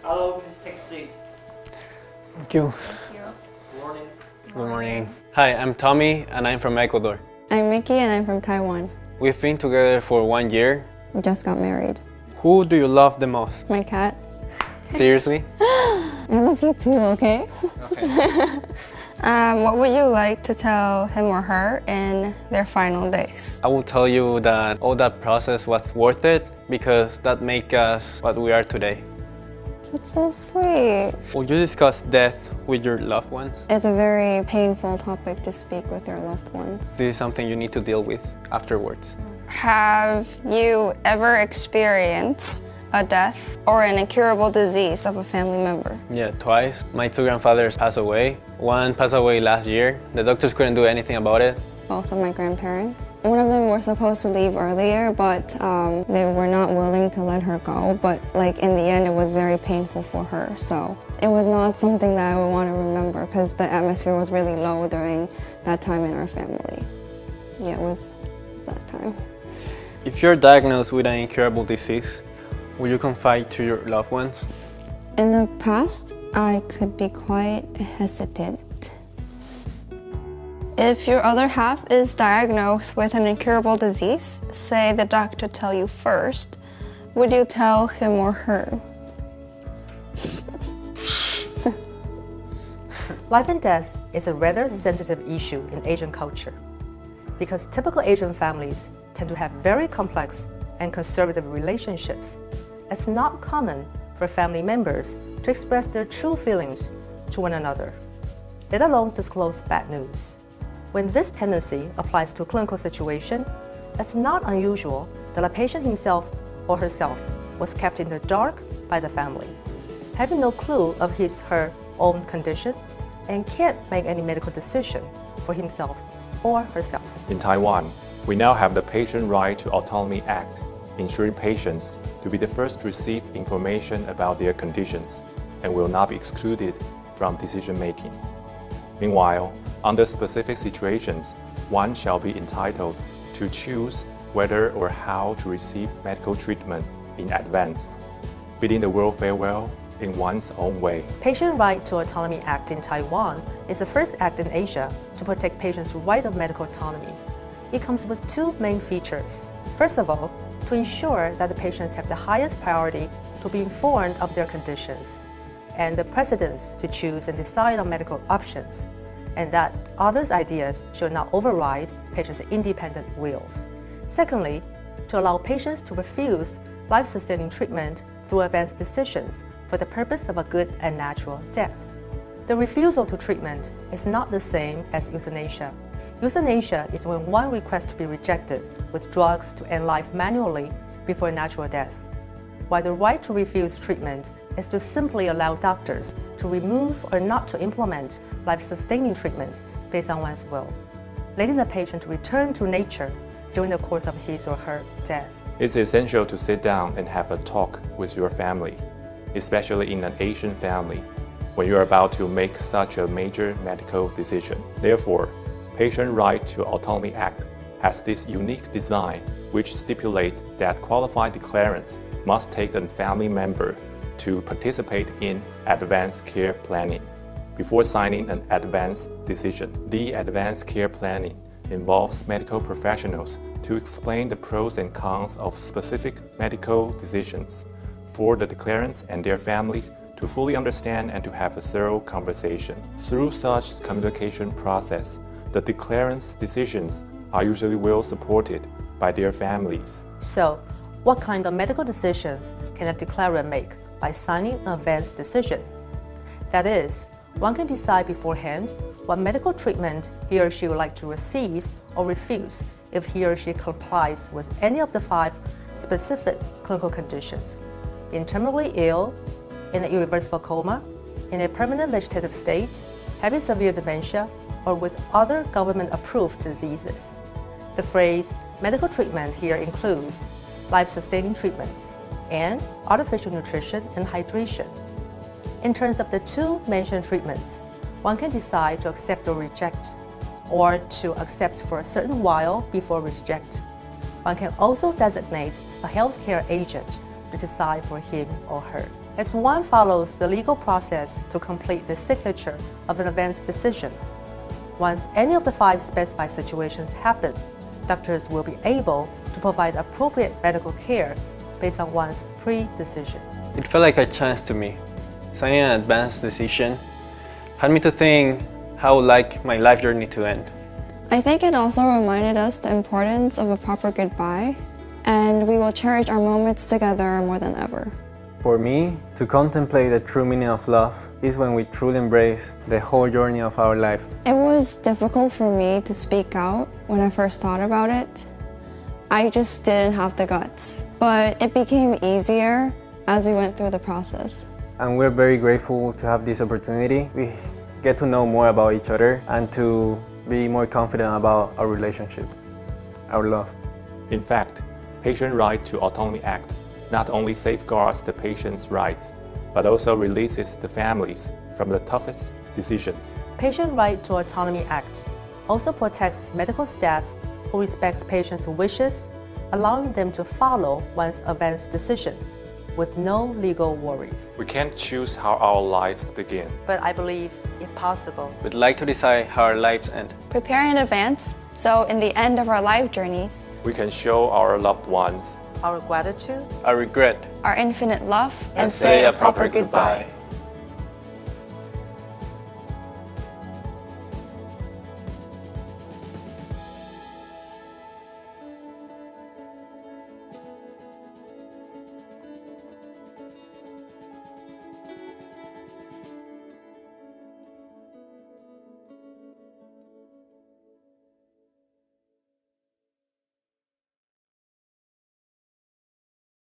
Hello, please take a seat. Thank you. Good morning. Good morning. Hi, I'm Tommy and I'm from Ecuador. I'm Mickey and I'm from Taiwan. We've been together for 1 year. We just got married. Who do you love the most? My cat. Seriously? I love you too, okay? Okay. What would you like to tell him or her in their final days? I will tell you that all that process was worth it because that made us what we are today. That's so sweet. Will you discuss death with your loved ones? It's a very painful topic to speak with your loved ones. This is something you need to deal with afterwards. Have you ever experienced a death or an incurable disease of a family member? Yeah, twice. My 2 grandfathers passed away. One passed away last year. The doctors couldn't do anything about it. Both of my grandparents. One of them were supposed to leave earlier, but they were not willing to let her go. But in the end, it was very painful for her. So it was not something that I would want to remember because the atmosphere was really low during that time in our family. Yeah, it was that time. If you're diagnosed with an incurable disease, will you confide to your loved ones? In the past, I could be quite hesitant. If your other half is diagnosed with an incurable disease, say the doctor tell you first, would you tell him or her? Life and death is a rather sensitive issue in Asian culture because typical Asian families tend to have very complex and conservative relationships. It's not common for family members to express their true feelings to one another, let alone disclose bad news. When this tendency applies to a clinical situation, it's not unusual that a patient himself or herself was kept in the dark by the family, having no clue of his/her own condition and can't make any medical decision for himself or herself. In Taiwan, we now have the Patient Right to Autonomy Act, ensuring patients to be the first to receive information about their conditions and will not be excluded from decision-making. Meanwhile, under specific situations, one shall be entitled to choose whether or how to receive medical treatment in advance, bidding the world farewell in one's own way. Patient Right to Autonomy Act in Taiwan is the first act in Asia to protect patients' right of medical autonomy. It comes with 2 main features. First of all, to ensure that the patients have the highest priority to be informed of their conditions and the precedence to choose and decide on medical options, and that others' ideas should not override patients' independent wills. Secondly, to allow patients to refuse life-sustaining treatment through advanced decisions for the purpose of a good and natural death. The refusal to treatment is not the same as euthanasia. Euthanasia is when one requests to be rejected with drugs to end life manually before natural death, while the right to refuse treatment is to simply allow doctors to remove or not to implement life-sustaining treatment based on one's will, letting the patient return to nature during the course of his or her death. It's essential to sit down and have a talk with your family, especially in an Asian family, when you are about to make such a major medical decision. Therefore, Patient Right to Autonomy Act has this unique design which stipulates that qualified declarants must take a family member to participate in advanced care planning before signing an advanced decision. The advanced care planning involves medical professionals to explain the pros and cons of specific medical decisions for the declarants and their families to fully understand and to have a thorough conversation. Through such communication process, the declarants' decisions are usually well supported by their families. So, what kind of medical decisions can a declarant make by signing an advanced decision? That is, one can decide beforehand what medical treatment he or she would like to receive or refuse if he or she complies with any of the 5 specific clinical conditions: being terminally ill, in an irreversible coma, in a permanent vegetative state, having severe dementia, or with other government-approved diseases. The phrase medical treatment here includes life-sustaining treatments and artificial nutrition and hydration. In terms of the 2 mentioned treatments, one can decide to accept or reject, or to accept for a certain while before reject. One can also designate a healthcare agent to decide for him or her. As one follows the legal process to complete the signature of an advance decision, once any of the 5 specified situations happen, doctors will be able to provide appropriate medical care based on one's pre-decision. It felt like a chance to me. Signing an advance decision had me to think how I would like my life journey to end. I think it also reminded us the importance of a proper goodbye, and we will cherish our moments together more than ever. For me, to contemplate the true meaning of love is when we truly embrace the whole journey of our life. It was difficult for me to speak out when I first thought about it. I just didn't have the guts, but it became easier as we went through the process. And we're very grateful to have this opportunity. We get to know more about each other and to be more confident about our relationship, our love. In fact, Patient Right to Autonomy Act not only safeguards the patient's rights, but also releases the families from the toughest decisions. Patient Right to Autonomy Act also protects medical staff who respects patients' wishes, allowing them to follow one's advance decision with no legal worries. We can't choose how our lives begin. But I believe, if possible, We'd like to decide how our lives end. Prepare in advance, so in the end of our life journeys, We can show our loved ones our gratitude, I regret. our infinite love, And say a proper goodbye.